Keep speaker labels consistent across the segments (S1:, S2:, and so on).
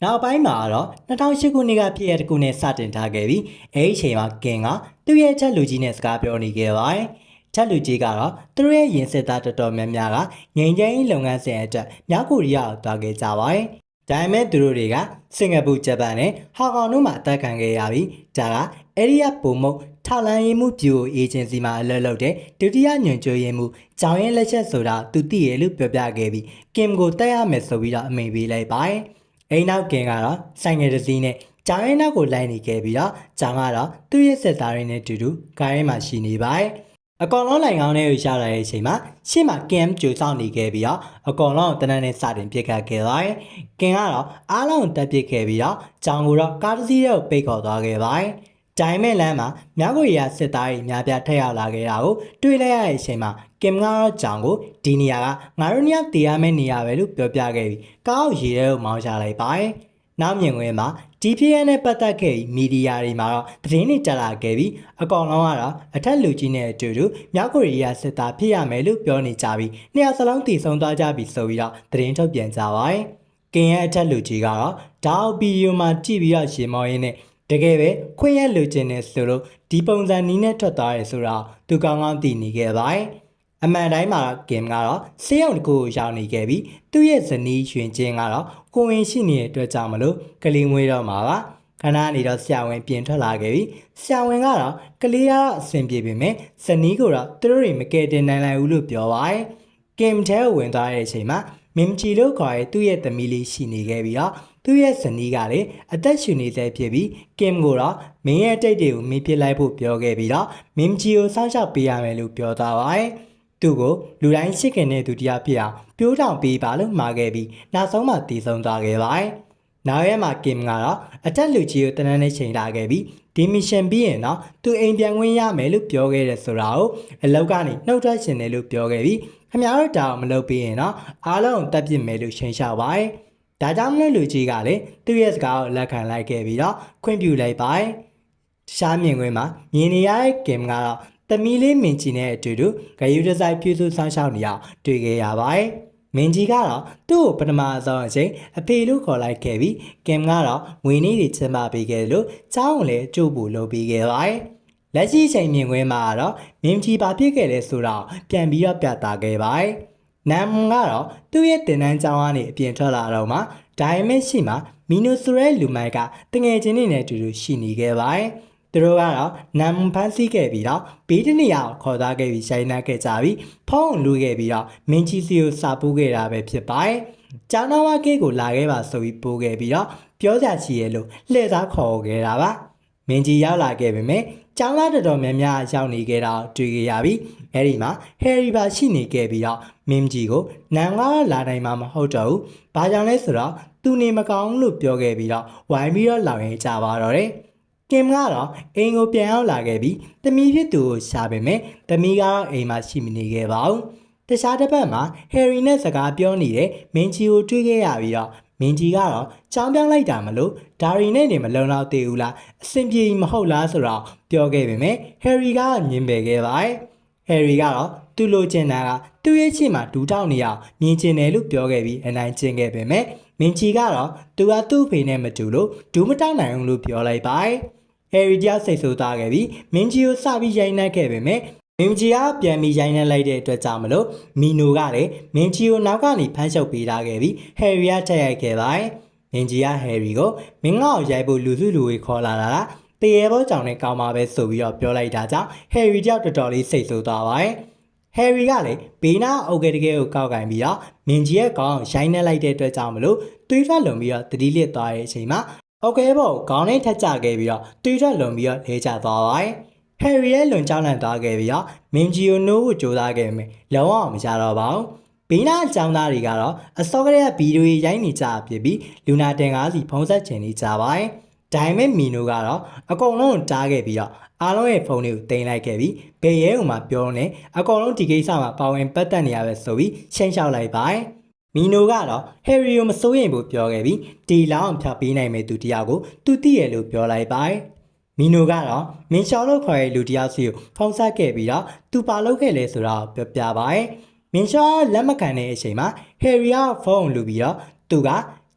S1: နောက်ပိုင်းမှာတော့2008ခုနှစ်ကဖြစ်ရတဲ့ခုနဲ့စတင်ထားခဲ့ပြီးအဲဒီအချိန်မှာကင်ကသူ့ရဲ့ချက်လူကြီးနဲ့စကားပြောနေခဲ့ပါတယ်။ချက်လူကြီးကတော့သူတို့ရဲ့ရင်စစ်သားတော်တော်များများကငိန်ကျင်းလုပ်ငန်းစဉ်အတွက်မြောက်ကိုရီးယားကိုသွားခဲ့ကြပါတယ်။ဒါပေမဲ့သူတို့တွေကစင်ကာပူဂျပန်နဲ့ဟောင်ကောင်တို့မှာအသက်ခံခဲ့ရပြီးဒါကအဲဒီကပုံမုတ်ထောက်လန်းရေးမှုဗျူအေဂျင်စီမှာအလုပ်လုပ်တဲ့ဒုတိယညွှန်ကြားရေးမှုဂျောင်ရင်လက်ချက်ဆိုတာသူသိရလို့ပြောပြခဲ့ပြီးကင်ကိုတက်ရမယ်ဆိုပြီးတော့အမိန့်ပေးလိုက်ပါတယ်။အိမ်နောက်ကင်ကတော့ဆိုင်ငယ်တစ်စီးနဲ့ဂျောင်ရင်နောက်ကိုလိုက်နေခဲ့ပြီးတော့ဂျောင်ကတော့သူ့ရဲ့စစ်သားတွေနဲ့တူတူကားထဲမှာရှိနေပါတယ်။အကောင်လုံးလိုင်ကောင်းတွေကိုရှာလာတဲ့အချိန်မှာရှေ့မှာကင်ကြိုဆောင်နေခဲ့ပြီးတော့အကောင်လုံးကိုတနက်နဲ့စတင်ပြစ်ခတ်ခဲ့ပါတယ်။ကင်ကတော့အားလုံးတက်ပစ်ခဲ့ပြီးတော့ဂျောင်ကိုတော့ကားတစ်စီးကိုပိတ်ခေါ်သွားခဲ့ပါတယ်။တိုင်မဲ့လမ်းမှာမြောက်ကိုရီးယားစစ်သားတွေများပြားထက်ရောက်လာခဲ့တာကိုတွေ့လိုက်ရတဲ့အချိန်မှာကင်ကတော့ဂျောင်ကိုဒီနေရာကငါတို့ညတေးရမယ့်နေရာပဲလို့ပြောပြခဲ့ပြီးကားကိုရေထဲကိုမောင်းချလိုက်ပါတယ်။နောက်မြင်ကွင်းမှာဒီဖြစ်ရနဲ့ပတ်သက်ခဲ့ပြီးမီဒီယာတွေမှာတော့သတင်းတွေတက်လာခဲ့ပြီးအကောင်လုံးကတော့အထက်လူကြီးနဲ့အတူတူမြောက်ကိုရီးယားစစ်သားဖြစ်ရမယ်လို့ပြောနေကြပြီးနှစ်ယောက်စလုံးတည်ဆုံသွားကြပြီဆိုပြီးတော့သတင်းထုတ်ပြန်ကြပါတယ်။ကင်ရဲ့အထက်လူကြီးကတော့ဒေါက်ဗီဒီယိုမှာကြည့်ပြီးတော့ရေမောင်းရင်းနဲ့တကယ်ပဲခွင့်ရလူချင်းနဲ့ဆိုလို့ဒီပုံစံနီးနဲ့ထွက်သွားရဲဆိုတော့သူကောင်းကောင်းသိနေခဲ့ပါတယ်။အမှန်တိုင်းမှာကင်ကတော့ဆေးရုံတစ်ခုကိုရောက်နေခဲ့ပြီးသူ့ရဲ့ဇနီးရွှင်ချင်းကတော့ကိုဝင်ရှိနေတဲ့အတွက်ကြောင့်မလို့ကလေးမွေးတော့မှာပါ။ခဏနေတော့ဆရာဝန်ပြင်ထွက်လာခဲ့ပြီးဆရာဝန်ကတော့ကလေးကတော့အဆင်ပြေပေမဲ့ဇနီးကတော့သူတို့တွေမကယ်တင်နိုင်ဘူးလို့ပြောပါတယ်။ကင်ထဲကိုဝင်သွားတဲ့အချိန်မှာမင်ဂျီလို့ခေါ်တဲ့သူ့ရဲ့သမီးလေးရှိနေခဲ့ပြီးတော့သူ့ရဲ့ဇနီးကလည်းအသက်ရှင်နေသေးဖြစ်ပြီးကင်ကိုတော့မင်းရဲ့တိတ်တွေကိုမင်းပြစ်လိုက်ဖို့ပြောခဲ့ပြီးတော့မင်ဂျီကိုစောင့်ရှောက်ပေးရမယ်လို့ပြောသွားပါတယ်။သူ့ကိုလူတိုင်းရှိခင်တဲ့သူတရားဖြစ်အောင်ပြိုးထောင်ပေးပါလို့မှာခဲ့ပြီးနောက်ဆုံးမှတည်ဆုံသွားခဲ့ပါတယ်။နောက်ရဲမှာကင်ကတော့အတက်လူကြီးကိုတနန်းနဲ့ချိန်လာခဲ့ပြီးဒီမစ်ရှင်ပြီးရင်တော့သူအိမ်ပြန်ဝင်ရမယ်လို့ပြောခဲ့တယ်ဆိုတာကိုအလောက်ကနေနှုတ်ထွက်ရှင်တယ်လို့ပြောခဲ့ပြီးခင်ဗျားတို့တောင်မလုပ်ပေးရင်တော့အားလုံးတက်ပြစ်မယ်လို့ချိန်လျှောက်ပါတယ်။ဒါကြောင့်မလို့လူကြီးကလည်းသူ့ရဲ့စကားကိုလက်ခံလိုက်ခဲ့ပြီးတော့ခွင့်ပြုလိုက်ပါတယ်။ရှားမြင်ကွင်းမှာမြင်နေရတဲ့ကင်ကတော့သမီးလေးမင်ဂျီနဲ့အတူတူဂယူဒီဇိုင်းပြုစုဆောင်ရှောက်နေအောင်တွေ့ခဲ့ရပါတယ်။မင်ဂျီကတော့သူ့ကိုပထမဆုံးအချိန်အဖေလို့ခေါ်လိုက်ခဲ့ပြီးကင်ကတော့ငွေနည်းတွေချမ်းသာပေးခဲ့လို့ချောင်းကိုလည်းကြို့ဖို့လုပ်ပေးခဲ့ပါတယ်။လက်ရှိချိန်မြင်ကွင်းမှာတော့မင်ဂျီဘာဖြစ်ခဲ့လဲဆိုတော့ပြန်ပြီးတော့ပြသခဲ့ပါတယ်။နမ်ကတော့သူ့ရဲ့တင်တန်းကျောင်းကနေအပြင်ထွက်လာတော့မှဒိုင်မက်ရှိမှာမီနိုဆိုရဲလူမိုက်ကတငယ်ချင်းတွေနဲ့အတူတူရှိနေခဲ့ပါတယ်။သူတို့ကတော့နမ်ဖန်စီခဲ့ပြီးတော့ဘေးတနေရာကိုခေါ်သွားခဲ့ပြီးဆိုင်နာခဲ့ကြပြီးဖုန်းလူခဲ့ပြီးတော့မင်းကြီးစီကိုစာပိုးခဲ့တာပဲဖြစ်ပါတယ်။ကျောင်းတော်ဝါကေးကိုလာခဲ့ပါဆိုပြီးပို့ခဲ့ပြီးတော့ပြောကြချီရဲ့လို့လှည့်စားခေါ်ခဲ့တာပါ။မင်းကြီးရောက်လာခဲ့ပေမဲ့ကျောင်းသားတော်တော်များများရောက်နေခဲ့တာတွေ့ခဲ့ရပြီးအဲဒီမှာဟယ်ရီပါရှိနေခဲ့ပြီးတော့မင်းကြီးကိုနမ်ကလာနိုင်မှာမဟုတ်တော့ဘူး။ဘာကြောင့်လဲဆိုတော့သူနေမကောင်းလို့ပြောခဲ့ပြီးတော့ဝိုင်းပြီးတော့လောင်ရဲကြပါတော့တယ်။ကင်ကတော့အိမ်ကိုပြန်ရောက်လာခဲ့ပြီးတမီဖြစ်သူကိုရှာပေမဲ့တမီကတော့အိမ်မှာရှိမနေခဲ့ပါဘူး။တခြားတစ်ပတ်မှာဟယ်ရီနဲ့စကားပြောနေတဲ့မင်းကြီးကိုတွေ့ခဲ့ရပြီးတော့မင်းကြီးကတော့ကြောင်းပြောင်းလိုက်တာမလို့ဒါရီနဲ့နေမလုံလောက်သေးဘူးလားအဆင်ပြေမဟုတ်လားဆိုတော့ပြောခဲ့ပေမဲ့ဟယ်ရီကညင်ပယ်ခဲ့ပါတယ်။ဟယ်ရီကတော့သူ့လိုချင်တာကသူ့ရဲ့ချီမှာဒူးထောက်နေအောင်မြင်ချင်တယ်လို့ပြောခဲ့ပြီးအနိုင်ကျင့်ခဲ့ပေမဲ့မင်းကြီးကတော့သူကသူ့ဖေနဲ့မတူလို့ဒူးမတောက်နိုင်ဘူးလို့ပြောလိုက်ပါတယ်။ဟယ်ရီကြောက်စိတ်ဆိုးသွားခဲ့ပြီးမင်းကြီးကိုစပြီးရိုက်နှက်ခဲ့ပေမဲ့မင်းကြီးကပြန်ပြီးရိုင်းနှက်လိုက်တဲ့အတွက်ကြောင့်မလို့မီနိုကလည်းမင်းကြီးကိုနောက်ကနေဖမ်းချုပ်ပေးထားခဲ့ပြီးဟယ်ရီကထက်ရိုက်ခဲ့ပါတယ်။မင်းကြီးကဟယ်ရီကိုမင်းငါ့ကိုရိုက်ဖို့လူစုလူဝေးခေါ်လာတာလားတရေဘောကြောင့်နဲ့ကောင်းပါပဲဆိုပြီးတော့ပြောလိုက်တာကြောင့်ဟယ်ရီကြောက်တော်တော်လေးစိတ်ဆိုးသွားပါတယ်။ဟယ်ရီကလည်းဘေးနားအုတ်ကဲတကယ်ကိုကောက်ကင်ပြီးတော့မင်းကြီးရဲ့ကောင်းရိုင်းနှက်လိုက်တဲ့အတွက်ကြောင့်မလို့တွေးထွက်လုံပြီးတော့တတိလစ်သွားတဲ့အချိန်မှာအုတ်ကဲဘောကိုခေါင်းနဲ့ထက်ကျခဲ့ပြီးတော့တွေးထွက်လုံပြီးတော့လဲကျသွားပါတယ်။ဟယ်ရီရဲ့လွန်ကြောင်းလန့်သွားခဲ့ပြီးတော့မင်ဂျီကိုနိုးဖို့ကြိုးစားခဲ့မယ်လုံးဝမကြတော့ပါဘူး။ဘေးနားအကြောင်းသားတွေကတော့အစောကတည်းကဗီဒီယိုရိုက်နေကြဖြစ်ပြီးလူနာတင်ကားစီဖုံးဆက်ချင်နေကြပါတယ်။ဒါပေမဲ့မီနိုကတော့အကုန်လုံးတားခဲ့ပြီးတော့အားလုံးရဲ့ဖုန်းတွေကိုတင်လိုက်ခဲ့ပြီးဘယ်ရဲဦးမှာပြောနေအကုန်လုံးဒီကိစ္စမှာပါဝင်ပတ်သက်နေရပဲဆိုပြီးရှင်းလျှောက်လိုက်ပါတယ်။မီနိုကတော့ဟယ်ရီကိုမစိုးရိမ်ဘူးပြောခဲ့ပြီးဒီလောင်းဖြတ်ပေးနိုင်မယ့်သူတယောက်ကိုသူသိရလို့ပြောလိုက်ပါတယ်။မီနိုကတော့မင်းရှောင်းလို့ခေါ်တဲ့လူတယောက်စီကိုဖုံးဆက်ခဲ့ပြီးတော့သူပါလုပ်ခဲ့လဲဆိုတော့ပြောပြပါတယ်။မင်းရှောင်းလက်မခံတဲ့အချိန်မှာဟယ်ရီကဖုန်းလူပြီးတော့သူက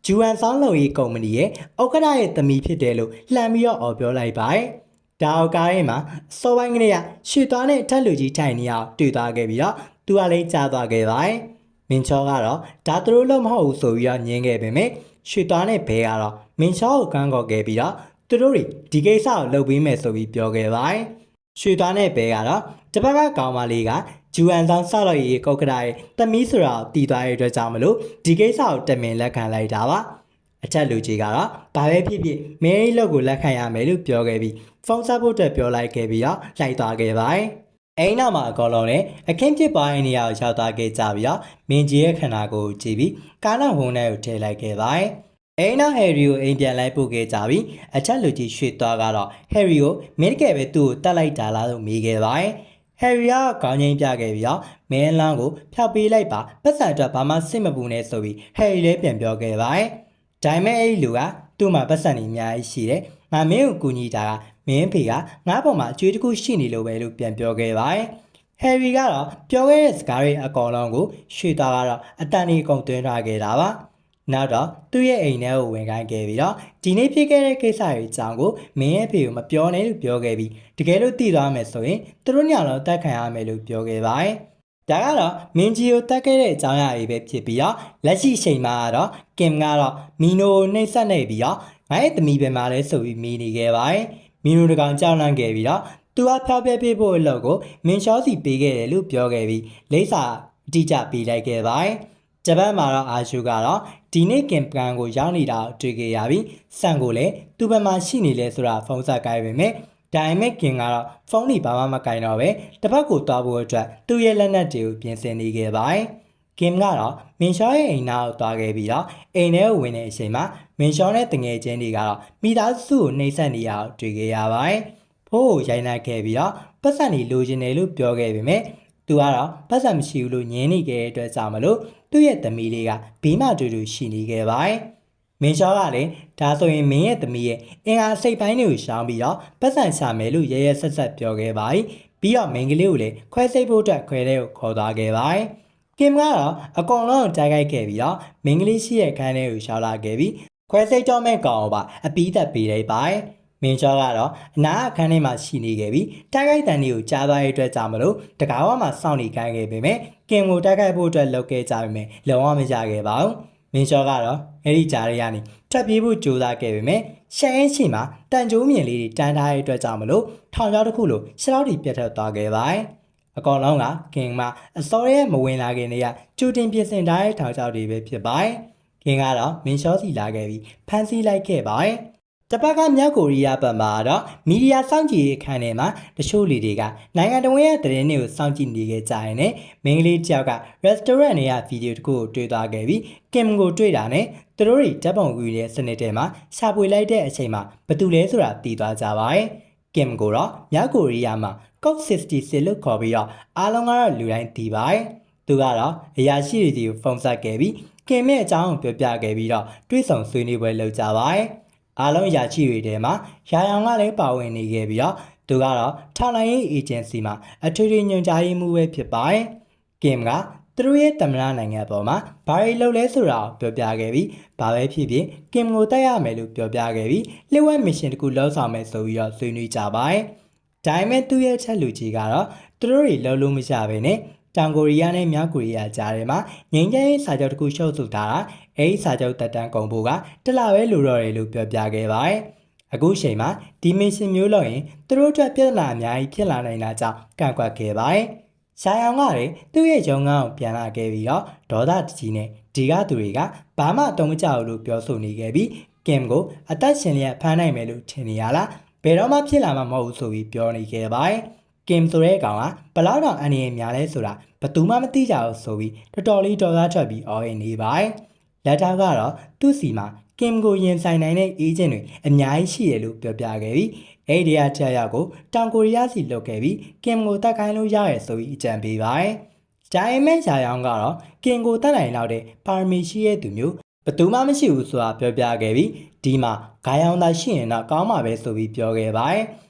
S1: ဂျူအန်ဆောင်လုံရေးကုမ္ပဏီရဲ့ဥက္ကဋ္ဌရဲ့သမီးဖြစ်တယ်လို့လှမ်းပြီးတော့အော်ပြောလိုက်ပါတယ်။ဒါအော်ကားရဲ့မှာစောပိုင်းကလေးကရွှေသွားနဲ့ထက်လူကြီးထိုင်နေအောင်တွေ့သွားခဲ့ပြီးတော့သူကလည်းကြားသွားခဲ့ပါတယ်။မင်းချောကတော့ဒါသူတို့လို့မဟုတ်ဘူးဆိုပြီးတော့ညင်းခဲ့ပေမဲ့ရွှေသွားနဲ့ဘဲကတော့မင်းချောကိုကန့်ကောက်ခဲ့ပြီးတော့သူတို့တွေဒီကိစ္စကိုလုပ်ပေးမယ်ဆိုပြီးပြောခဲ့ပါတယ်။ရွှေသွားနဲ့ဘဲကတော့တစ်ပတ်ကကောင်မလေးကဂျူအန်ဆောင်ဆောက်လုပ်ရေးကုက္ကဋ္ဌရဲ့သမီးဆိုတာကိုတည်သွားတဲ့အတွက်ကြောင့်မလို့ဒီကိစ္စကိုတမင်လက်ခံလိုက်တာပါ။အထက်လူကြီးကတော့ဘာပဲဖြစ်ဖြစ်မဲရီလောက်ကိုလက်ခံရမယ်လို့ပြောခဲ့ပြီးဖုန်းဆက်ဖို့အတွက်ပြောလိုက်ခဲ့ပြီးတော့လိုက်သွားခဲ့ပါတယ်။အဲ့နောက်မှာအကောလုံးနဲ့အခင်းဖြစ်ပွားတဲ့နေရာကိုရောက်သွားခဲ့ကြပြီးတော့မင်းကြီးရဲ့ခန္ဓာကိုယ်ကိုကြည့်ပြီးကားနောက်ဝန်းထဲကိုထည့်လိုက်ခဲ့ပါတယ်။အဲ့နောက်ဟယ်ရီကိုအိမ်ပြန်လိုက်ပို့ခဲ့ကြပြီးအထက်လူကြီးရွှေသွားကတော့ဟယ်ရီကိုမင်းတကယ်ပဲသူ့ကိုတတ်လိုက်တာလားလို့မေးခဲ့ပါတယ်။ဟယ်ရီကခေါင်းငိမ့်ပြခဲ့ပြီးတော့မင်းလန်းကိုဖျောက်ပေးလိုက်ပါပတ်စံအတွက်ဘာမှစိတ်မပူနဲ့ဆိုပြီးဟယ်ရီလည်းပြန်ပြောခဲ့ပါတယ်။ဒါပေမဲ့အဲ့ဒီလူကသူ့မှာပတ်စံနေအများကြီးရှိတယ်။ငါမင်းကိုကူညီတာကမင်းဖေကငါ့ပေါ်မှာအကျွေးတစ်ခုရှိနေလို့ပဲလို့ပြန်ပြောခဲ့ပါတယ်။ဟယ်ရီကတော့ပြောခဲ့တဲ့စကားတွေအကောင်လုံးကိုရွှေသားကတော့အတန်ကြီးအကုန်သွင်းထားခဲ့တာပါ။နောက်တော့သူ့ရဲ့အိမ်ထဲကိုဝင်ခိုင်းခဲ့ပြီးတော့ဒီနေ့ဖြစ်ခဲ့တဲ့ကိစ္စတွေအကြောင်းကိုမင်းရဲ့ဖေကိုမပြောနဲ့လို့ပြောခဲ့ပြီးတကယ်လို့သိသွားမယ်ဆိုရင်သူတို့ညောင်တော့တတ်ခံရမယ်လို့ပြောခဲ့ပါတယ်။ဒါကတော့မင်းကြီးကိုတတ်ခဲ့တဲ့အကြောင်းအရာတွေပဲဖြစ်ပြီးတော့လက်ရှိချိန်မှာကတော့ကင်ကတော့မီနိုကိုနှိပ်စက်နေပြီးတော့ငါရဲ့သမီးပဲမှာလဲဆိုပြီးမိနေခဲ့ပါတယ်။မီနိုတကောင်ကြောက်လန့်ခဲ့ပြီးတော့သူကဖျောက်ပြပေးဖို့အလုပ်ကိုမင်းချောစီပေးခဲ့တယ်လို့ပြောခဲ့ပြီးလိမ့်စာအတိအကျပေးလိုက်ခဲ့ပါတယ်။ဂျပန်မှာတော့အာရှုကတော့ဒီနေ့ကင်ပန်ကိုရောက်နေတာတွေ့ခဲ့ရပြီးဆန်ကိုလည်းသူ့ဘက်မှာရှိနေလဲဆိုတာဖုန်းဆက်ကြိုက်ပေမဲ့ဒါပေမဲ့ကင်ကတော့ဖုန်းကြီးဘာမှမကင်တော့ပဲတစ်ဖက်ကိုသွားဖို့အတွက်သူ့ရဲ့လက်နက်တွေကိုပြင်ဆင်နေခဲ့ပါတယ်။ကင်ကတော့မင်ရှောရဲ့အိမ်နာကိုသွားခဲ့ပြီးတော့အိမ်ထဲကိုဝင်တဲ့အချိန်မှာမင်ရှောနဲ့တငယ်ချင်းတွေကတော့မိသားစုကိုနှိမ့်ဆက်နေရအောင်တွေ့ခဲ့ရပါတယ်။ဖိုးကိုရိုက်နှက်ခဲ့ပြီးတော့ပတ်စံတွေလိုချင်တယ်လို့ပြောခဲ့ပေမဲ့သူကတော့ပတ်စံမရှိဘူးလို့ညင်းနေခဲ့တဲ့အတွက်ကြောင့်မလို့သူ့ရဲ့သမီးလေးကဘေးမှတူတူရှိနေခဲ့ပါတယ်။မင်းရှောကလည်းဒါဆိုရင်မင်းရဲ့သမီးရဲ့အင်အားစိတ်ပိုင်းတွေကိုရှောင်ပြီးတော့ပတ်စံချမယ်လို့ရဲရဲဆက်ဆက်ပြောခဲ့ပါတယ်။ပြီးတော့မင်းကလေးကိုလည်းခွဲစိတ်ဖို့အတွက်ခွဲတဲ့ကိုခေါ်သွားခဲ့ပါတယ်။ကင်ကတော့အကောင်လုံးကိုတိုက်ခိုက်ခဲ့ပြီးတော့မင်းကလေးရှိရဲ့ခန်းထဲကိုရှောက်လာခဲ့ပြီးခွဲစိတ်တော့မဲ့ကောင်ကိုပါအပီးသက်ပေးလိုက်ပါတယ်။မင်းချောကတော့အနာအခန်းထဲမှာရှိနေခဲ့ပြီးတိုက်ခိုက်တန်တွေကိုကြားသွားတဲ့အတွက်ကြောင့်မလို့တကားဝမှာစောင့်နေခိုင်းခဲ့ပေမဲ့ကင်ကိုတိုက်ခိုက်ဖို့အတွက်လုပ်ခဲ့ကြပေမဲ့လုံးဝမရခဲ့ပါဘူး။မင်းချောကတော့အဲ့ဒီကြားတွေကနေထပ်ပြေးဖို့ကြိုးစားခဲ့ပေမဲ့ရှန်အင်းချီမှာတန်ကြိုးမြင်လေးတွေတန်းထားတဲ့အတွက်ကြောင့်မလို့ထောင်ချောက်တစ်ခုလိုရှောက်တီပြတ်ထွက်သွားခဲ့ပါတယ်။အကောင်လုံးကကင်မှာအစောရဲမဝင်လာခင်တည်းကကျူတင်ပြင်ဆင်ထားတဲ့ထောင်ချောက်တွေပဲဖြစ်ပါတယ်။ကင်ကတော့မင်းချောစီလာခဲ့ပြီးဖမ်းဆီးလိုက်ခဲ့ပါတယ်။တစ်ပတ်ကမြောက်ကိုရီးယားဘက်မှာတော့မီဒီယာစောင့်ကြည့်ရေးအခန်းထဲမှာတချို့လူတွေကနိုင်ငံတော်ရဲ့သတင်းတွေကိုစောင့်ကြည့်နေခဲ့ကြရင်လည်းမင်းကလေးတယောက်က restaurant ထဲကဗီဒီယိုတစ်ခုကိုတွေ့သွားခဲ့ပြီးကင်ကိုတွေ့တာနဲ့သူတို့တွေဓာတ်ပုံကူတဲ့စနစ်ထဲမှာရှာဖွေလိုက်တဲ့အချိန်မှာဘသူလဲဆိုတာသိသွားကြပါတယ်။ကင်ကိုတော့မြောက်ကိုရီးယားမှာ Code 66လို့ခေါ်ပြီးတော့အားလုံးကတော့လူတိုင်းသိပါတယ်။သူကတော့အရာရှိတွေကိုဖုန်းဆက်ခဲ့ပြီးကင်ရဲ့အကြောင်းကိုပြောပြခဲ့ပြီးတော့တွေးဆောင်ဆွေးနွေးပွဲလုပ်ကြပါတယ်။အားလုံးရာချီတွေထဲမှာရာရောင်ကလည်းပါဝင်နေခဲ့ပြီးတော့သူကတော့ထောက်လိုင်းရေးအေဂျင်စီမှာအထွေထွေညွှန်ကြားရေးမှူးပဲဖြစ်ပါတယ်။ကင်ကသူတို့ရဲ့သမ္မတနိုင်ငံပေါ်မှာဘာတွေလုပ်လဲဆိုတာကိုပြောပြခဲ့ပြီးဘာပဲဖြစ်ဖြစ်ကင်ကိုတိုက်ရမယ်လို့ပြောပြခဲ့ပြီးလျှို့ဝှက်မစ်ရှင်တစ်ခုလှုပ်ဆောင်မယ်ဆိုပြီးတော့ဆွေးနွေးကြပါတယ်။ဒါပေမဲ့သူ့ရဲ့ချက်လူကြီးကတော့သူတို့တွေလှုပ်လို့မရဘဲနဲ့တောင်ကိုရီးယားနဲ့မြောက်ကိုရီးယားကြားထဲမှာငြိမ်းချမ်းရေးစာချုပ်တစ်ခုရှုပ်ဆိုထားတာအဲဒီစာချုပ်တက်တန်းကုန်ဖို့ကတစ်လပဲလိုတော့တယ်လို့ပြောပြခဲ့ပါတယ်။အခုချိန်မှာဒီမစ်ရှင်မျိုးလုပ်ရင်သူတို့အတွက်ပြဿနာအများကြီးဖြစ်လာနိုင်တာကြောင့်ကန့်ကွက်ခဲ့ပါတယ်။ရှာယောင်ကလည်းသူ့ရဲ့ရုံငန်းကိုပြန်လာခဲ့ပြီးတော့ဒေါသတကြီးနဲ့ဒီကသူတွေကဘာမှတုံးမကြဘူးလို့ပြောဆိုနေခဲ့ပြီးကင်ကိုအသက်ရှင်လျက်ဖမ်းနိုင်မယ်လို့ထင်နေရလားဘယ်တော့မှဖြစ်လာမှာမဟုတ်ဘူးဆိုပြီးပြောနေခဲ့ပါတယ်။ကင်ဆိုတဲ့ကောင်ကဘလောက်တောင်အန္တရာယ်များလဲဆိုတာဘယ်သူမှမသိကြဘူးဆိုပြီးတော်တော်လေးတော်သားထွက်ပြီးအော်ရင်နေပါတယ်။လက်ထောက်ကတော့သူ့စီမှာကင်ကိုရင်ဆိုင်နိုင်တဲ့အေဂျင့်တွေအများကြီးရှိတယ်လို့ပြောပြခဲ့ပြီးအဲ့ဒီအချက်အရကိုတောင်ကိုရီးယားစီလုပ်ခဲ့ပြီးကင်ကိုတက်ခိုင်းလို့ရရဲဆိုပြီးအကြံပေးပါတယ်။ဂျိုင်မန်ရှာယောင်ကတော့ကင်ကိုတက်နိုင်လောက်တဲ့ပါရမီရှိတဲ့သူမျိုးဘယ်သူမှမရှိဘူးဆိုတာပြောပြခဲ့ပြီးဒီမှာဂါယောင်သာရှိရင်တော့ကောင်းမှာပဲဆိုပြီးပြောခဲ့ပါတယ်။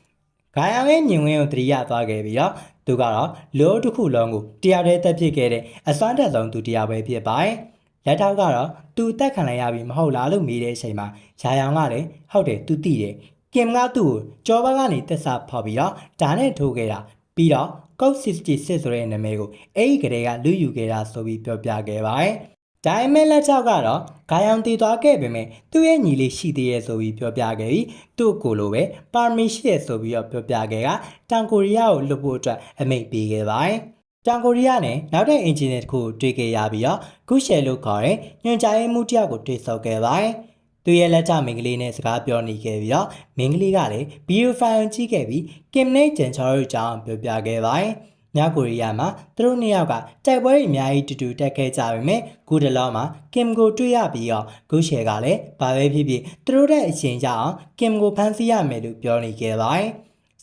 S1: ဂါယောင်ရဲ့မြင်ကွင်းကိုတတိယသွားခဲ့ပြီးတော့သူကတော့လိုတစ်ခုလုံးကိုတရားတည်းတက်ဖြစ်ခဲ့တဲ့အစွမ်းတက်ဆုံးသူတရားပဲဖြစ်ပါတယ်။ လက်ထောက်ကတော့သူအသက်ခံလိုက်ရပြီမဟုတ်လားလို့မေးတဲ့အချိန်မှာယာယောင်ကလည်းဟုတ်တယ်သူသိတယ်ကင်ကသူ့ကိုကြောဘက်ကနေတက်စာဖောက်ပြီးတော့ဓာနဲ့ထိုးခဲ့တာပြီးတော့ Code 66ဆိုတဲ့နာမည်ကိုအဲ့ဒီကလေးကလူယူခဲ့တာဆိုပြီးပြောပြခဲ့ပါတယ်ဒါပေမဲ့လက်ထောက်ကတော့ဂါယောင်တည်သွားခဲ့ပေမဲ့သူ့ရဲ့ညီလေးရှိသေးရဲ့ဆိုပြီးပြောပြခဲ့ပြီးသူ့ကိုလိုပဲပါမီရှိရဲ့ဆိုပြီးတော့ပြောပြခဲ့ကတောင်ကိုရီးယားကိုလွတ်ဖို့အတွက်အမိန့်ပေးခဲ့ပါတယ်တောင်ကိုရီးယားနဲ့နောက်တဲ့အင်ဂျင်နီယာတစ်ခုကိုတွေ့ခဲ့ရပြီးတော့ဂုရှယ်လို့ခေါ်တဲ့ညွှန်ကြားရေးမှူးတယောက်ကိုတွေ့ဆုံခဲ့ပါတယ်သူရဲ့လက်ထမင်္ဂလေးနဲ့စကားပြောနေခဲ့ပြီးတော့မင်္ဂလေးကလည်းဗီဒီယိုဖိုင်ကြည့်ခဲ့ပြီးကင်နဲ့ဂျန်ချော်တို့ကြောင်းပြောပြခဲ့ပါတယ်မြောက်ကိုရီးယားမှာသူတို့နှစ်ယောက်ကတိုက်ပွဲတွေအများကြီးတူတက်ခဲ့ကြပေမဲ့ခုတလောမှာကင်ကိုတွေ့ရပြီးတော့ဂုရှယ်ကလည်းဘာပဲဖြစ်ဖြစ်သူတို့တဲ့အချိန်ကြအောင်ကင်ကိုဖမ်းဆီးရမယ်လို့ပြောနေခဲ့ပါတယ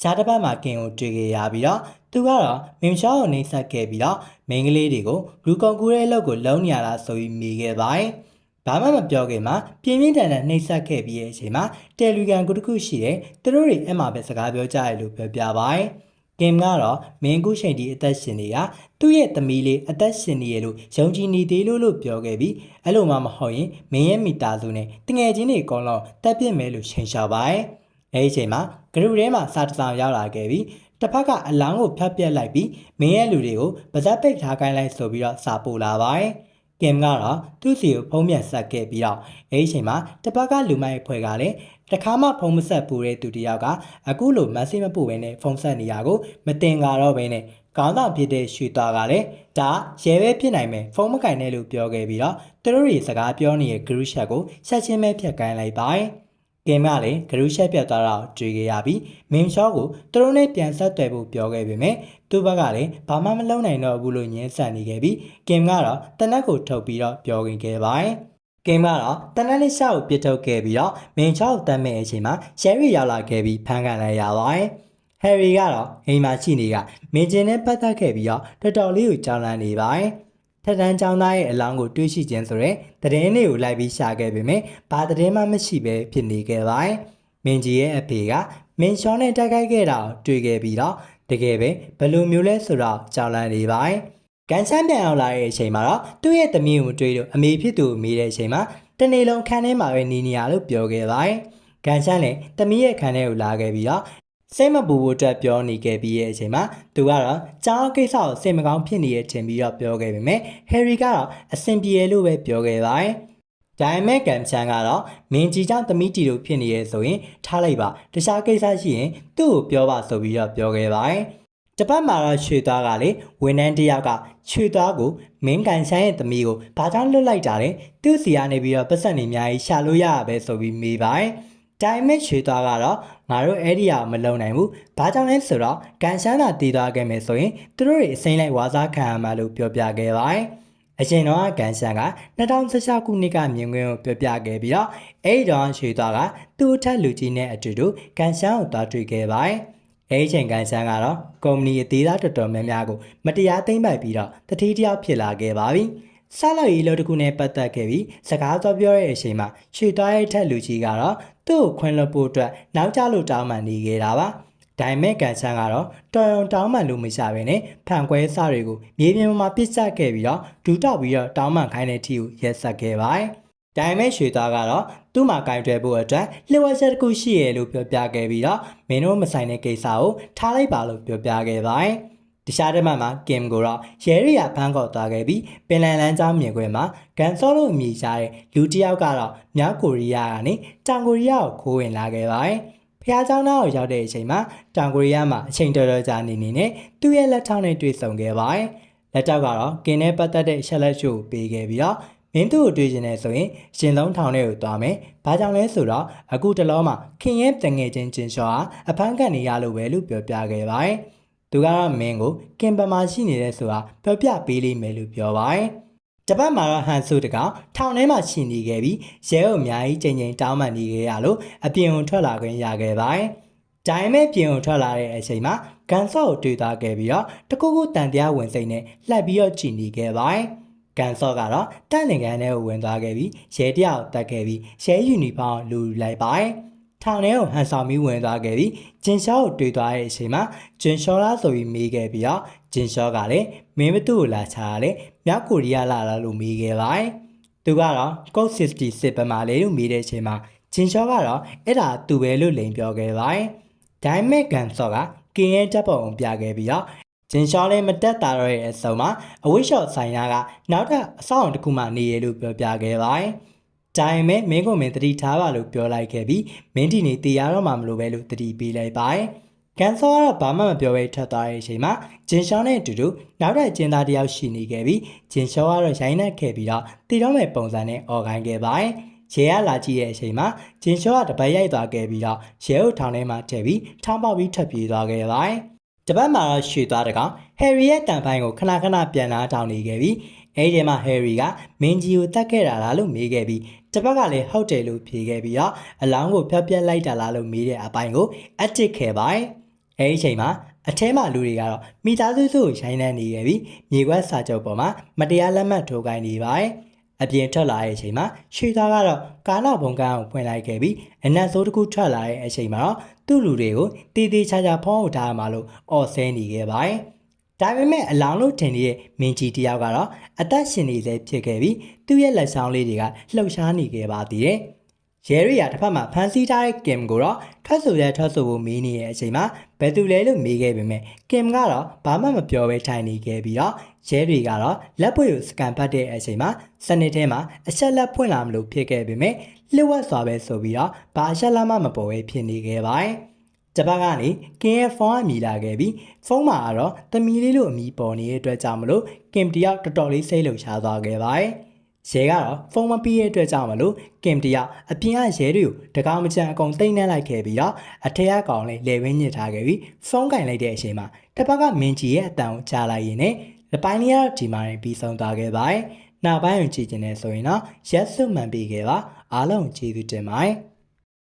S1: ်ရှားတစ်ပတ်မှာကင်ကိုတွေ့ခဲ့ရပြီးတော့သူကတော့မင်းရှောင်းကိုနှိပ်စက်ခဲ့ပြီးတော့မိန်းကလေးတွေကိုလူကုန်ကူးတဲ့အလုပ်ကိုလုံးနေရတာဆိုပြီးမိခဲ့ပါတယ်။ဘာမှမပြောခင်မှာပြင်းပြင်းထန်ထန်နှိပ်စက်ခဲ့ပြီးတဲ့အချိန်မှာတယ်လီဂရမ်တစ်ခုရှိတယ်သူတို့တွေအဲ့မှာပဲစကားပြောကြရလို့ပြောပြပါတယ်။ကင်ကတော့မင်းကူးချိန်ဒီအသက်ရှင်နေတာသူ့ရဲ့သမီးလေးအသက်ရှင်နေရလို့ယုံကြည်နေသေးလို့ပြောခဲ့ပြီးအဲ့လိုမှမဟုတ်ရင်မင်းရဲ့မိသားစုနဲ့တငယ်ချင်းတွေအကုန်လုံးတက်ပြစ်မယ်လို့ရှင်းရှာပါတယ်။အဲ့ဒီအချိန်မှာဂရုထဲမှာစာတစောင်ရောက်လာခဲ့ပြီးတစ်ဖက်ကအလောင်းကိုဖျက်ပြက်လိုက်ပြီးမင်းရဲ့လူတွေကိုပါဇက်ပိတ်ထားခိုင်းလိုက်ဆိုပြီးတော့စာပို့လာပါတယ်။ကင်ကတော့သူ့စီကိုဖုံးပြန်ဆက်ခဲ့ပြီးတော့အဲဒီအချိန်မှာတစ်ဖက်ကလူမိုက်အဖွဲ့ကလည်းတခါမှဖုံးမဆက်ပူတဲ့သူတယောက်ကအခုလိုမက်ဆေ့မပို့ဘဲနဲ့ဖုံးဆက်နေရကိုမတင်ကြတော့ဘဲနဲ့ကောင်းဆောင်ဖြစ်တဲ့ရွှေသားကလည်းဒါရဲပဲဖြစ်နိုင်မယ်ဖုံးမကင်နဲ့လို့ပြောခဲ့ပြီးတော့သူတို့တွေစကားပြောနေတဲ့ဂရုချက်ကိုဆက်ချင်းပဲဖြတ်ကိုင်းလိုက်ပါတယ်။ကင်ကလည်းဂရုရှက်ပြတ်သွားတာကိုတွေ့ခဲ့ရပြီးမင်းရှော့ကိုသူတို့နဲ့ပြန်ဆက်သွယ်ဖို့ပြောခဲ့ပေမဲ့သူ့ဘက်ကလည်းဘာမှမလုပ်နိုင်တော့ဘူးလို့ညင်းဆန်နေခဲ့ပြီးကင်ကတော့တနက်ကိုထုတ်ပြီးတော့ပြောခဲ့ပါတယ်။ကင်ကတော့တနက်လေးရှော့ကိုပြစ်ထုတ်ခဲ့ပြီးတော့မင်းရှော့ကိုတတ်မဲ့အချိန်မှာရှယ်ရီရောက်လာခဲ့ပြီးဖမ်းခံလိုက်ရပါတယ်။ဟယ်ရီကတော့အိမ်မှာရှိနေကမင်းကျင်နဲ့ပတ်သက်ခဲ့ပြီးတော့တော်တော်လေးကိုကြောက်လန့်နေပါတယ်။ထက်တန်းကျောင်းသားရဲ့အလောင်းကိုတွေးရှိခြင်းဆိုတဲ့သတင်းတွေကိုလိုက်ပြီးရှာခဲ့ပေမဲ့ဘာသတင်းမှမရှိပဲဖြစ်နေခဲ့ပါတယ်။မင်းကြီးရဲ့အဖေကမင်းရှောင်းနဲ့တိုက်ခိုက်ခဲ့တာကိုတွေ့ခဲ့ပြီးတော့တကယ်ပဲဘယ်လိုမျိုးလဲဆိုတော့ကြောက်လန့်နေပါတယ်။ကန်ဆန်းပြန်ရောက်လာတဲ့အချိန်မှာတော့သူ့ရဲ့သမီးကိုတွေ့လို့အမေဖြစ်သူကိုမေးတဲ့အချိန်မှာတနေ့လုံးခန်းထဲမှာပဲနေနေရလို့ပြောခဲ့ပါတယ်။ကန်ဆန်းလည်းသမီးရဲ့ခန်းထဲကိုလာခဲ့ပြီးတော့စိတ်မပူဖို့အတွက်ပြောနေခဲ့ပြီးရဲ့အချိန်မှာသူကတော့ကျောင်းကိစ္စကိုစိတ်မကောင်းဖြစ်နေရဲ့ထင်ပြီးတော့ပြောခဲ့ပေမဲ့ဟယ်ရီကတော့အဆင်ပြေလို့ပဲပြောခဲ့ပါတယ်။ဒါပေမဲ့ကမ်ချန်ကတော့မင်းကြီးကြောင့်သမီးတီတို့ဖြစ်နေရဲ့ဆိုရင်ထားလိုက်ပါတခြားကိစ္စရှိရင်သူ့ကိုပြောပါဆိုပြီးတော့ပြောခဲ့ပါတယ်။တစ်ပတ်မှာတော့ရွှေသားကလေဝန်ထမ်းတယောက်ကရွှေသားကိုမင်းကန်ချန်ရဲ့သမီးကိုဘာကြောင့်လွတ်လိုက်တာလဲသူ့စီကနေပြီးတော့ပတ်စံနေအများကြီးရှာလို့ရရပဲဆိုပြီးမေးပါတယ်။ဒါပေမဲ့ရွှေသားကတော့ငါတို့အဲ့ဒီဟာမလုံနိုင်ဘူး။ဘာကြောင့်လဲဆိုတော့ကန်ရှမ်းသာတည်သွားခဲ့မယ်ဆိုရင်သူတို့တွေအစိမ့်လိုက်ဝါစားခံရမှာလို့ပြောပြခဲ့ပါတယ်။အရှင်တော်ကကန်ရှမ်းက2016ခုနှစ်ကမြင်ကွင်းကိုပြောပြခဲ့ပြီးတော့အဲ့ဒီတော့ရွှေသားကသူ့အထက်လူကြီးနဲ့အတူတူကန်ရှမ်းကိုတွားတွေ့ခဲ့ပါတယ်။အဲ့ဒီချိန်ကန်ရှမ်းကတော့ကုမ္ပဏီအသေးသားတော်တော်များများကိုမတရားသိမ်းပိုက်ပြီးတော့တတိတယောက်ဖြစ်လာခဲ့ပါပြီ။ဆက်လက်ရေးလို့တခုနဲ့ပတ်သက်ခဲ့ပြီးစကားပြောတဲ့အချိန်မှာရွှေသားရဲ့ထက်လူကြီးကတော့သူ့ကိုခွင့်လွှတ်ဖို့အတွက်နောက်ကျလို့တောင်းပန်နေခဲ့တာပါ။ဒါပေမဲ့ကန်ဆန်းကတော့တော်ရုံတောင်းပန်လို့မရဘဲနဲ့ဖန်ခွဲစားတွေကိုမြေပြင်မှာပစ်ချခဲ့ပြီးတော့ဒူးတောက်ပြီးတော့တောင်းပန်ခိုင်းတဲ့ထီကိုရက်ဆက်ခဲ့ပါတယ်။ဒါပေမဲ့ရွှေသားကတော့သူ့မှာကင်တွယ်ဖို့အတွက်လျှို့ဝှက်ချက်တစ်ခုရှိရလို့ပြောပြခဲ့ပြီးတော့မင်းတို့မဆိုင်တဲ့ကိစ္စကိုထားလိုက်ပါလို့ပြောပြခဲ့ပါတယ်။တခြားတစ်မှတ်မှာကင်ကိုတော့ရဲရီယာဖမ်းခေါ်သွားခဲ့ပြီးပင်လယ်လန်းကျောင်းမြင်ကွင်းမှာကန်ဆော့လို့အမည်ရှာတဲ့လူတစ်ယောက်ကတော့မြောက်ကိုရီးယားကနေတောင်ကိုရီးယားကိုခိုးဝင်လာခဲ့ပါတယ်။ဖျားเจ้าသားကိုရောက်တဲ့အချိန်မှာတောင်ကိုရီးယားမှာအချိန်တော်တော်ကြာနေနဲ့သူ့ရဲ့လက်ထောက်နဲ့တွေ့ဆုံခဲ့ပါတယ်။လက်ထောက်ကတော့ကင်နဲ့ပတ်သက်တဲ့ရှက်လက်ရှို့ကိုပေးခဲ့ပြီးတော့မင်းတို့ကိုတွေ့ချင်တယ်ဆိုရင်ရှင်လုံးထောင်ထဲကိုသွားမယ်။ဘာကြောင့်လဲဆိုတော့အခုတလောမှာခင်ရဲ့တငယ်ချင်းချင်းရှော့ဟာအဖမ်းခံနေရလို့ပဲလို့ပြောပြခဲ့ပါတယ်။သူကတော့မင်းကိုကင်ပမာရှိနေတဲ့ဆိုတာပြောပြပေးလိမ့်မယ်လို့ပြောပါတယ်။တပတ်မှာတော့ဟန်ဆူတကောင်ထောင်ထဲမှာရှင်နေခဲ့ပြီးရဲကိုအများကြီးချိန်ချိန်တောင်းပန်နေခဲ့ရလို့အပြင်ကိုထွက်လာခွင့်ရခဲ့ပါတယ်။ဒါပေမဲ့ပြင်ကိုထွက်လာတဲ့အချိန်မှာကန်ဆော့ကိုတွေ့သွားခဲ့ပြီးတော့တကူကူတန်တရားဝင်စိတ်နဲ့လှက်ပြီးတော့ကြည်နေခဲ့ပါတယ်။ကန်ဆော့ကတော့တန့်လင်ကန်ထဲကိုဝင်သွားခဲ့ပြီးရဲတယောက်တက်ခဲ့ပြီးရဲယူနီဖောင်းလူလိုက်ပါတယ်။ထောင်ထဲကိုဟန်ဆောင်ပြီးဝင်သွားခဲ့ပြီးဂျင်ရှော့ကိုတွေ့သွားတဲ့အချိန်မှာဂျင်ရှော့လားဆိုပြီးမေးခဲ့ပြီးတော့ဂျင်ရှော့ကလည်းမင်းမတူကိုလာချားတယ်မြောက်ကိုရီးယားလာလို့မေးခဲ့ပါတယ် သူကတော့ Code 66ပဲမှာလေလို့မိတဲ့အချိန်မှာဂျင်ရှောကတော့အဲ့ဒါသူပဲလို့လိန်ပြောခဲ့ပါတယ်။ဒါပေမဲ့ကန်ဆော့ကကင်ရဲ့တပ်ပုံပြခဲ့ပြီးတော့ဂျင်ရှောလည်းမတက်တာတော့ရဲ့အစုံမှာအဝိရှော့ဆိုင်နာကနောက်ထပ်အဆောက်အုံတစ်ခုမှနေရလို့ပြောပြခဲ့ပါတယ်။ဒါပေမဲ့မင်းကမင်းတတိထားပါလို့ပြောလိုက်ခဲ့ပြီးမင်းဒီနေတေးရတော့မှမလို့ပဲလို့တတိပေးလိုက်ပါတယ်။ကန်ဆော့ကတော့ဘာမှမပြောဘဲထွက်သွားတဲ့အချိန်မှာဂျင်ရှောနဲ့အတူတူနောက်ထပ်ကျင်းသားတစ်ယောက်ရှိနေခဲ့ပြီးဂျင်ရှောကတော့ရိုင်းနှက်ခဲ့ပြီးတော့တည်တော့မဲ့ပုံစံနဲ့အော်ခိုင်းခဲ့ပါတယ်။ရဲကလာကြည့်တဲ့အချိန်မှာဂျင်ရှောကတပတ်ရိုက်သွားခဲ့ပြီးတော့ရဲကိုထောင်ထဲမှာထည့်ပြီးထောင်းပေါက်ပြီးထပ်ပြေးသွားခဲ့ပါတယ်။တပတ်မှာတော့ရွှေသွားတဲ့ကောင်ဟယ်ရီရဲ့တန်ဖိုင်းကိုခဏခဏပြန်လာထောင်နေခဲ့ပြီးအဲဒီထဲမှာဟယ်ရီကမင်းကြီးကိုတတ်ခဲ့တာလားလို့မေးခဲ့ပြီးတပတ်ကလည်းဟုတ်တယ်လို့ဖြေခဲ့ပြီးတော့အလောင်းကိုဖျက်ပြက်လိုက်တာလားလို့မေးတဲ့အပိုင်းကိုအတစ်ခဲ့ပါတယ်။အဲဒီအချိန်မှာအထဲမှာလူတွေကတော့မိသားစုစုကိုရိုင်းနှက်နေခဲ့ပြီးမြေခွက်စာချုပ်ပေါ်မှာမတရားလက်မှတ်ထိုးခိုင်းနေပါတယ်။အပြင်ထွက်လာတဲ့အချိန်မှာရွှေသားကတော့ကာနာဘုံကန်းကိုဖွင့်လိုက်ခဲ့ပြီးအနက်ဆိုးတစ်ခုထွက်လာတဲ့အချိန်မှာတော့သူ့လူတွေကိုတေးသေးချာချာဖုံးထုတ်ထားမှလို့အော်ဆဲနေခဲ့ပါတယ်။ဒါပေမဲ့အလောင်းလို့ထင်နေတဲ့မင်းကြီးတယောက်ကတော့အသက်ရှင်နေသေးဖြစ်ခဲ့ပြီးသူ့ရဲ့လက်ဆောင်လေးတွေကလှုပ်ရှားနေခဲ့ပါသေးတယ်။ရဲရီယာတစ်ဖက်မှာဖန်ဆီးထားတဲ့ကင်ကိုတော့ထွက်ဆိုဖို့မေးနေတဲ့အချိန်မှာဘယ်သူလဲလို့မေးခဲ့ပေမဲ့ကင်ကတော့ဘာမှမပြောဘဲထိုင်နေခဲ့ပြီးတော့ရဲတွေကတော့လက်ပွေကိုစကန်ပတ်တဲ့အချိန်မှာစနစ်ထဲမှာအချက်လက်ဖွင့်လာမလို့ဖြစ်ခဲ့ပေမဲ့လျှို့ဝှက်စွာပဲဆိုပြီးတော့ဘာအချက်လက်မှမပေါ်ဘဲဖြစ်နေခဲ့ပါတယ်။တပတ်ကနေကင်ရဲ့ဖုန်းအမီလာခဲ့ပြီးဖုန်းမှာကတော့သမီးလေးလို့အမီပေါ်နေတဲ့အတွက်ကြောင့်မလို့ကင်တယောက်တော်တော်လေးစိတ်လှုပ်ရှားသွားခဲ့ပါတယ်။ရဲကတော့ဖုန်းမပြီးတဲ့အတွက်ကြောင့်မလို့ကင်တယောက်အပြင်ကရဲတွေကိုတကောင်မချန်အကုန်တိတ်နှက်လိုက်ခဲ့ပြီးတော့အထက်ကကောင်လေးလေဝင်းညစ်ထားခဲ့ပြီးဖုန်းကင်လိုက်တဲ့အချိန်မှာတစ်ပတ်ကမင်းကြီးရဲ့အတန်ကိုကြားလိုက်ရင်းနဲ့ဒီပိုင်းလေးကတော့ဒီမှာနေပြီးဆုံးသွားခဲ့ပါတယ်။နောက်ပိုင်းကိုကြည့်ကျင်နေဆိုရင်တော့ရက်စွမှန်ပေးခဲ့ပါအားလုံးကျေးဇူးတင်ပါတယ်။